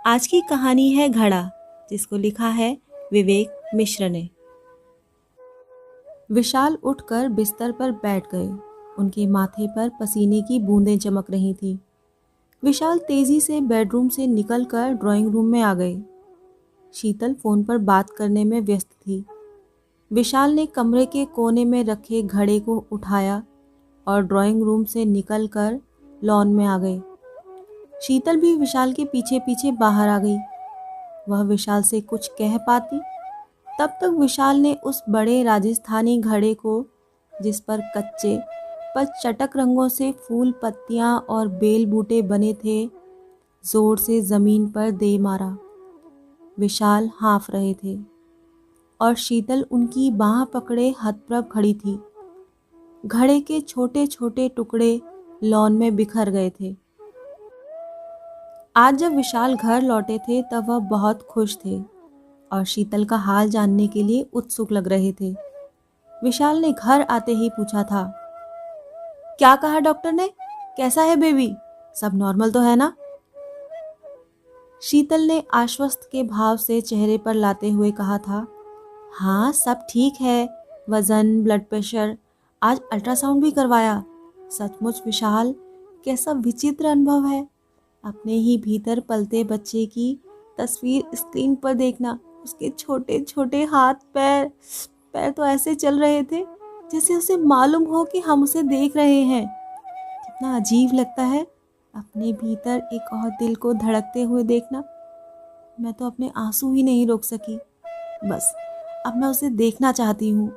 आज की कहानी है घड़ा, जिसको लिखा है विवेक मिश्र ने। विशाल उठकर बिस्तर पर बैठ गए। उनके माथे पर पसीने की बूंदें चमक रही थीं। विशाल तेजी से बेडरूम से निकलकर ड्राइंग रूम में आ गए। शीतल फोन पर बात करने में व्यस्त थी। विशाल ने कमरे के कोने में रखे घड़े को उठाया और ड्राइंग रूम से निकलकर लॉन में आ गए। शीतल भी विशाल के पीछे पीछे बाहर आ गई। वह विशाल से कुछ कह पाती, तब तक विशाल ने उस बड़े राजस्थानी घड़े को, जिस पर कच्चे पर चटक रंगों से फूल पत्तियां और बेल बूटे बने थे, जोर से जमीन पर दे मारा। विशाल हाँफ रहे थे और शीतल उनकी बाह पकड़े हतप्रभ खड़ी थी। घड़े के छोटे छोटे टुकड़े लॉन में बिखर गए थे। आज जब विशाल घर लौटे थे तब वह बहुत खुश थे और शीतल का हाल जानने के लिए उत्सुक लग रहे थे। विशाल ने घर आते ही पूछा था, क्या कहा डॉक्टर ने? कैसा है बेबी? सब नॉर्मल तो है ना? शीतल ने आश्वस्त के भाव से चेहरे पर लाते हुए कहा था, हाँ सब ठीक है, वजन, ब्लड प्रेशर, आज अल्ट्रासाउंड भी करवाया। सचमुच विशाल, कैसा विचित्र अनुभव है अपने ही भीतर पलते बच्चे की तस्वीर स्क्रीन पर देखना। उसके छोटे छोटे हाथ पैर पैर तो ऐसे चल रहे थे जैसे उसे मालूम हो कि हम उसे देख रहे हैं। कितना अजीब लगता है अपने भीतर एक और दिल को धड़कते हुए देखना। मैं तो अपने आंसू ही नहीं रोक सकी। बस अब मैं उसे देखना चाहती हूँ।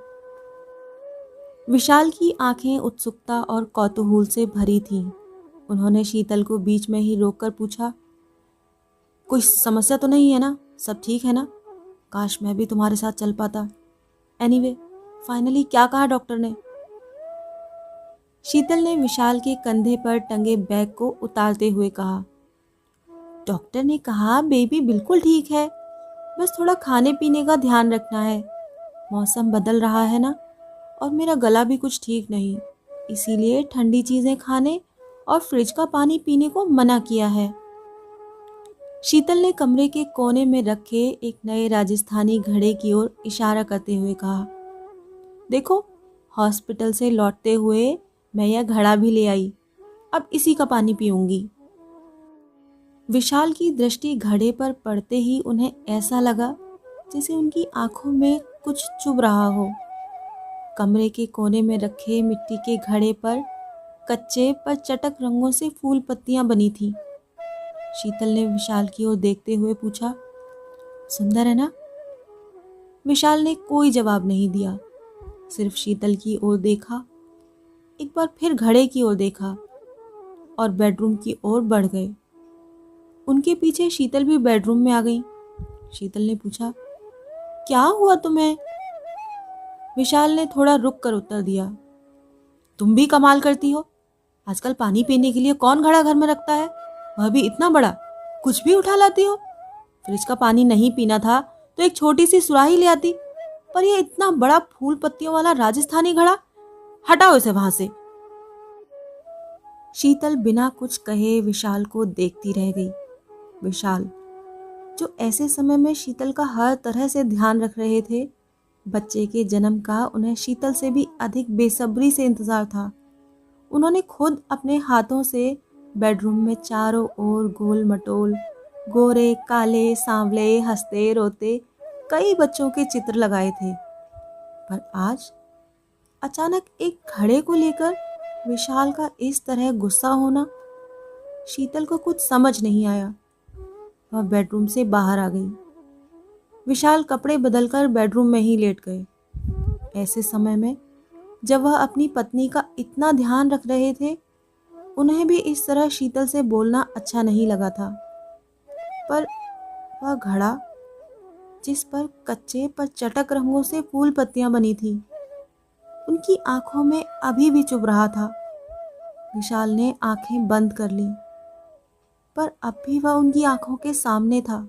विशाल की आंखें उत्सुकता और कौतूहल से भरी थीं। उन्होंने शीतल को बीच में ही रोककर पूछा, कोई समस्या तो नहीं है ना? सब ठीक है ना? काश मैं भी तुम्हारे साथ चल पाता। एनीवे, फाइनली क्या कहा डॉक्टर ने? शीतल ने विशाल के कंधे पर टंगे बैग को उतारते हुए कहा, डॉक्टर ने कहा बेबी बिल्कुल ठीक है, बस थोड़ा खाने पीने का ध्यान रखना है। मौसम बदल रहा है ना, और मेरा गला भी कुछ ठीक नहीं, इसीलिए ठंडी चीजें खाने और फ्रिज का पानी पीने को मना किया है। शीतल ने कमरे के कोने में रखे एक नए राजस्थानी घड़े की ओर इशारा करते हुए कहा, देखो, हॉस्पिटल से लौटते हुए मैं यह घड़ा भी ले आई, अब इसी का पानी पीऊंगी। विशाल की दृष्टि घड़े पर पड़ते ही उन्हें ऐसा लगा जैसे उनकी आंखों में कुछ चुभ रहा हो। कमरे के कोने में रखे मिट्टी के घड़े पर कच्चे पर चटक रंगों से फूल पत्तियां बनी थी। शीतल ने विशाल की ओर देखते हुए पूछा, सुंदर है ना? विशाल ने कोई जवाब नहीं दिया, सिर्फ शीतल की ओर देखा, एक बार फिर घड़े की ओर देखा और बेडरूम की ओर बढ़ गए। उनके पीछे शीतल भी बेडरूम में आ गई। शीतल ने पूछा, क्या हुआ तुम्हें? विशाल ने थोड़ा रुक कर उत्तर दिया, तुम भी कमाल करती हो। आजकल पानी पीने के लिए कौन घड़ा घर में रखता है, वह भी इतना बड़ा? कुछ भी उठा लाती हो। फ्रिज का पानी नहीं पीना था तो एक छोटी सी सुराही ले आती, पर यह इतना बड़ा फूल पत्तियों वाला राजस्थानी घड़ा, हटाओ इसे वहां से। शीतल बिना कुछ कहे विशाल को देखती रह गई। विशाल, जो ऐसे समय में शीतल का हर तरह से ध्यान रख रहे थे, बच्चे के जन्म का उन्हें शीतल से भी अधिक बेसब्री से इंतजार था। उन्होंने खुद अपने हाथों से बेडरूम में चारों ओर गोल मटोल, गोरे, काले, सांवले, हंसते रोते कई बच्चों के चित्र लगाए थे। पर आज अचानक एक घड़े को लेकर विशाल का इस तरह गुस्सा होना, शीतल को कुछ समझ नहीं आया। वह बेडरूम से बाहर आ गई। विशाल कपड़े बदलकर बेडरूम में ही लेट गए। ऐसे समय में जब वह अपनी पत्नी का इतना ध्यान रख रहे थे, उन्हें भी इस तरह शीतल से बोलना अच्छा नहीं लगा था। पर वह घड़ा, जिस पर कच्चे पर चटक रंगों से फूल पत्तियां बनी थी, उनकी आंखों में अभी भी चुभ रहा था। विशाल ने आंखें बंद कर ली, पर अब भी वह उनकी आंखों के सामने था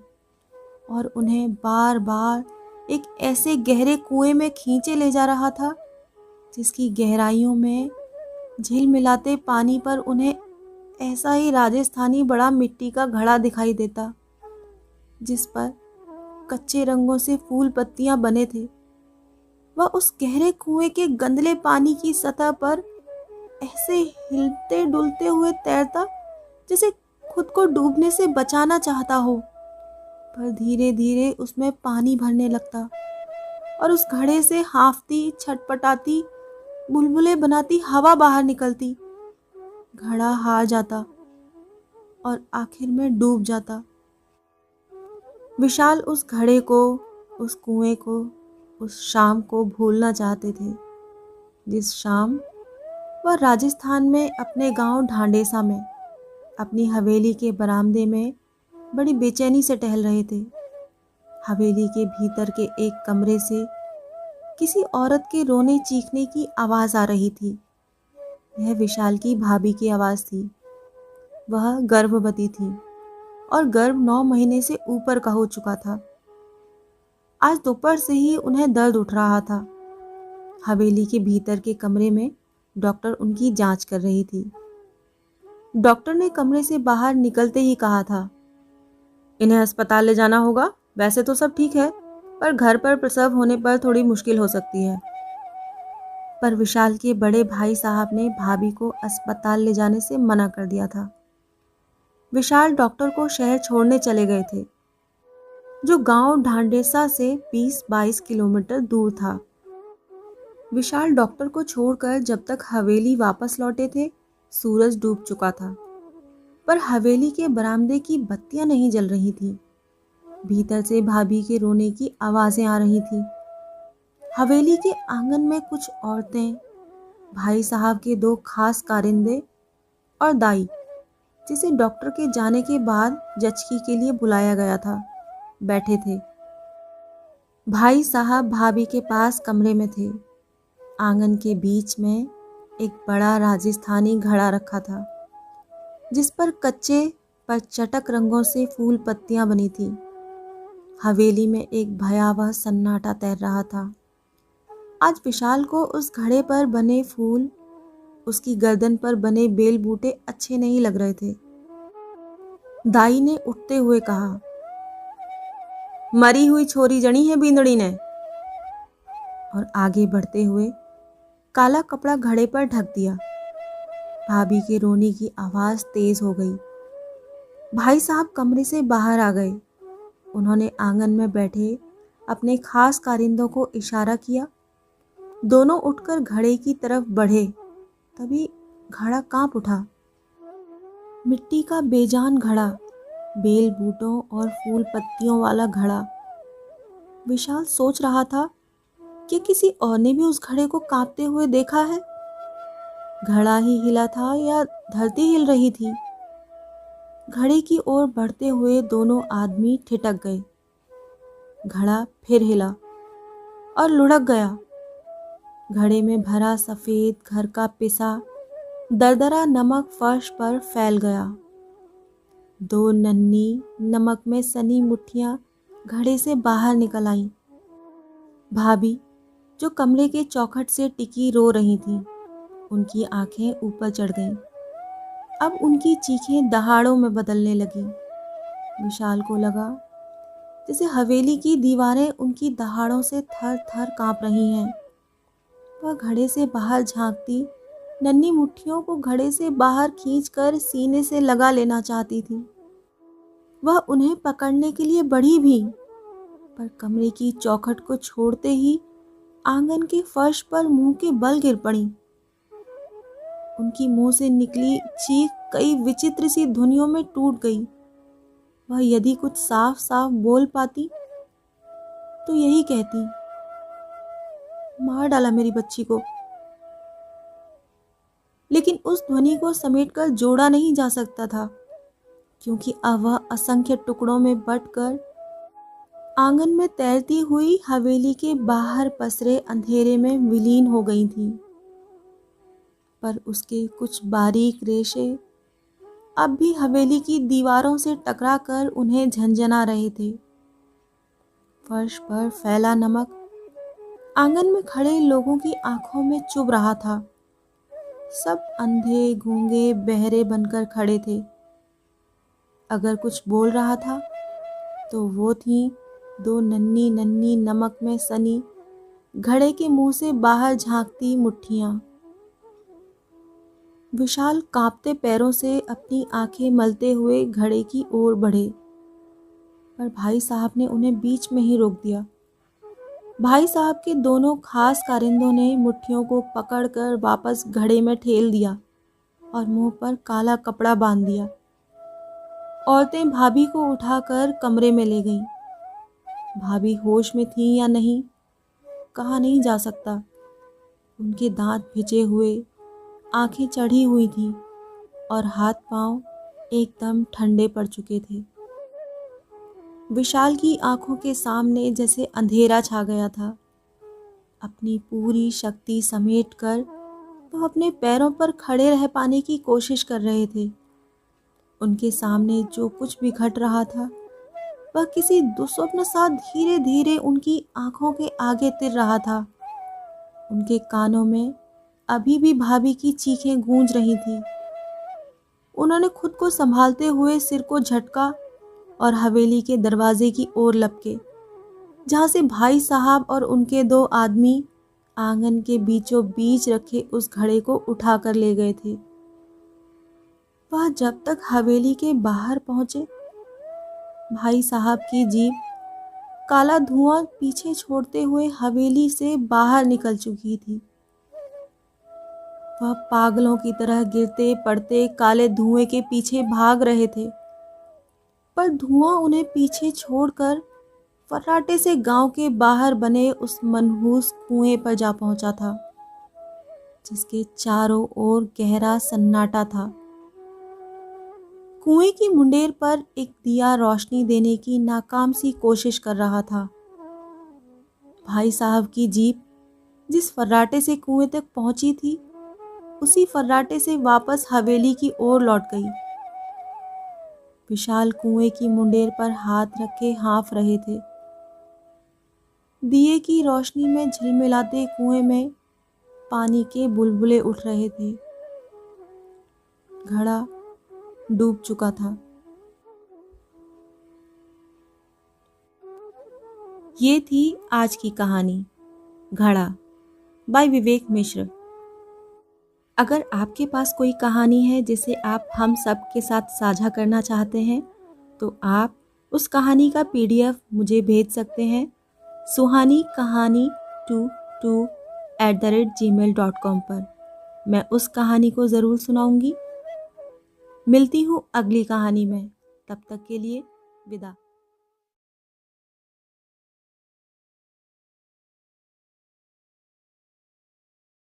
और उन्हें बार बार एक ऐसे गहरे कुएं में खींचे ले जा रहा था जिसकी गहराइयों में झिलमिलाते पानी पर उन्हें ऐसा ही राजस्थानी बड़ा मिट्टी का घड़ा दिखाई देता। जिस पर कच्चे रंगों से फूल पत्तियां बने थे। वह उस गहरे कुएं के गंदले पानी की सतह पर ऐसे हिलते डुलते हुए तैरता जैसे खुद को डूबने से बचाना चाहता हो। पर धीरे धीरे उसमें पानी भरने लगता और उस घड़े से हाँफती, छटपटाती, बुलबुले बनाती हवा बाहर निकलती। घड़ा हार जाता और आखिर में डूब जाता। विशाल उस घड़े को, उस कुएं को, उस शाम को भूलना चाहते थे, जिस शाम वह राजस्थान में अपने गांव ढांडेसा में अपनी हवेली के बरामदे में बड़ी बेचैनी से टहल रहे थे। हवेली के भीतर के एक कमरे से किसी औरत के रोने चीखने की आवाज आ रही थी। यह विशाल की भाभी की आवाज थी। वह गर्भवती थी और गर्भ 9 महीने से ऊपर का हो चुका था। आज दोपहर से ही उन्हें दर्द उठ रहा था। हवेली के भीतर के कमरे में डॉक्टर उनकी जांच कर रही थी। डॉक्टर ने कमरे से बाहर निकलते ही कहा था, इन्हें अस्पताल ले जाना होगा। वैसे तो सब ठीक है, पर घर पर प्रसव होने पर थोड़ी मुश्किल हो सकती है। पर विशाल के बड़े भाई साहब ने भाभी को अस्पताल ले जाने से मना कर दिया था। विशाल डॉक्टर को शहर छोड़ने चले गए थे, जो गांव ढांडेसा से 20-22 किलोमीटर दूर था। विशाल डॉक्टर को छोड़कर जब तक हवेली वापस लौटे थे, सूरज डूब चुका था। पर हवेली के बरामदे की बत्तियां नहीं जल रही थी। भीतर से भाभी के रोने की आवाजें आ रही थी। हवेली के आंगन में कुछ औरतें, भाई साहब के 2 खास कारिंदे और दाई, जिसे डॉक्टर के जाने के बाद जचकी के लिए बुलाया गया था, बैठे थे। भाई साहब भाभी के पास कमरे में थे। आंगन के बीच में एक बड़ा राजस्थानी घड़ा रखा था, जिस पर कच्चे पर चटक रंगों से फूल पत्तियां बनी थी। हवेली में एक भयावह सन्नाटा तैर रहा था। आज विशाल को उस घड़े पर बने फूल, उसकी गर्दन पर बने बेल बूटे अच्छे नहीं लग रहे थे। दाई ने उठते हुए कहा, मरी हुई छोरी जनी है बींदड़ी ने। और आगे बढ़ते हुए काला कपड़ा घड़े पर ढक दिया। भाभी के रोने की आवाज तेज हो गई। भाई साहब कमरे से बाहर आ गए। उन्होंने आंगन में बैठे अपने खास कारिंदों को इशारा किया। दोनों उठकर घड़े की तरफ बढ़े। तभी घड़ा कांप उठा। मिट्टी का बेजान घड़ा, बेल बूटों और फूल पत्तियों वाला घड़ा। विशाल सोच रहा था कि किसी और ने भी उस घड़े को कांपते हुए देखा है। घड़ा ही हिला था या धरती हिल रही थी। घड़े की ओर बढ़ते हुए दोनों आदमी ठिठक गए। घड़ा फिर हिला और लुढ़क गया। घड़े में भरा सफेद घर का पिसा दरदरा नमक फर्श पर फैल गया। 2 नन्ही नमक में सनी मुट्ठियां घड़े से बाहर निकल आईं। भाभी, जो कमरे के चौखट से टिकी रो रही थीं, उनकी आंखें ऊपर चढ़ गईं। अब उनकी चीखें दहाड़ों में बदलने लगीं। विशाल को लगा जैसे हवेली की दीवारें उनकी दहाड़ों से थर थर कांप रही हैं। वह घड़े से बाहर झांकती नन्ही मुट्ठियों को घड़े से बाहर खींचकर सीने से लगा लेना चाहती थी। वह उन्हें पकड़ने के लिए बढ़ी भी, पर कमरे की चौखट को छोड़ते ही आंगन के फर्श पर मुंह के बल गिर पड़ी। उनकी मुंह से निकली चीख कई विचित्र सी ध्वनियों में टूट गई। वह यदि कुछ साफ साफ बोल पाती तो यही कहती, मार डाला मेरी बच्ची को। लेकिन उस ध्वनि को समेटकर जोड़ा नहीं जा सकता था, क्योंकि अब वह असंख्य टुकड़ों में बंटकर आंगन में तैरती हुई हवेली के बाहर पसरे अंधेरे में विलीन हो गई थी। पर उसके कुछ बारीक रेशे अब भी हवेली की दीवारों से टकराकर उन्हें झंझना रहे थे। फर्श पर फैला नमक आंगन में खड़े लोगों की आंखों में चुभ रहा था। सब अंधे गूंगे बहरे बनकर खड़े थे। अगर कुछ बोल रहा था तो वो थीं दो नन्ही नन्ही नमक में सनी घड़े के मुंह से बाहर झांकती मुट्ठियां। विशाल कांपते पैरों से अपनी आंखें मलते हुए घड़े की ओर बढ़े, पर भाई साहब ने उन्हें बीच में ही रोक दिया। भाई साहब के दोनों खास कारिंदों ने मुट्ठियों को पकड़कर वापस घड़े में ठेल दिया और मुंह पर काला कपड़ा बांध दिया। औरतें भाभी को उठाकर कमरे में ले गईं। भाभी होश में थी या नहीं, कहा नहीं जा सकता। उनके दांत भिजे हुए, आंखें चढ़ी हुई थीं और हाथ पांव एकदम ठंडे पड़ चुके थे। विशाल की आंखों के सामने जैसे अंधेरा छा गया था। अपनी पूरी शक्ति समेटकर वो अपने पैरों पर खड़े रह पाने की कोशिश कर रहे थे। उनके सामने जो कुछ भी घट रहा था वह किसी दुस्वप्न सा धीरे धीरे उनकी आंखों के आगे तिर रहा था। उनके कानों में अभी भी भाभी की चीखें गूंज रही थी। उन्होंने खुद को संभालते हुए सिर को झटका और हवेली के दरवाजे की ओर लपके, जहां से भाई साहब और उनके दो आदमी आंगन के बीचों बीच रखे उस घड़े को उठाकर ले गए थे। वह जब तक हवेली के बाहर पहुंचे, भाई साहब की जीप काला धुआं पीछे छोड़ते हुए हवेली से बाहर निकल चुकी थी। वह पागलों की तरह गिरते पड़ते काले धुएं के पीछे भाग रहे थे, पर धुआं उन्हें पीछे छोड़कर फर्राटे से गांव के बाहर बने उस मनहूस कुएं पर जा पहुंचा था, जिसके चारों ओर गहरा सन्नाटा था। कुएं की मुंडेर पर एक दिया रोशनी देने की नाकाम सी कोशिश कर रहा था। भाई साहब की जीप जिस फर्राटे से कुएं तक पहुंची थी, उसी फर्राटे से वापस हवेली की ओर लौट गई। विशाल कुएं की मुंडेर पर हाथ रखे हाँफ रहे थे। दिए की रोशनी में झिलमिलाते कुएं में पानी के बुलबुले उठ रहे थे। घड़ा डूब चुका था। ये थी आज की कहानी घड़ा बाय विवेक मिश्र। अगर आपके पास कोई कहानी है जिसे आप हम सब के साथ साझा करना चाहते हैं, तो आप उस कहानी का PDF मुझे भेज सकते हैं suhani kahani22@gmail.com पर। मैं उस कहानी को ज़रूर सुनाऊंगी। मिलती हूँ अगली कहानी में। तब तक के लिए विदा।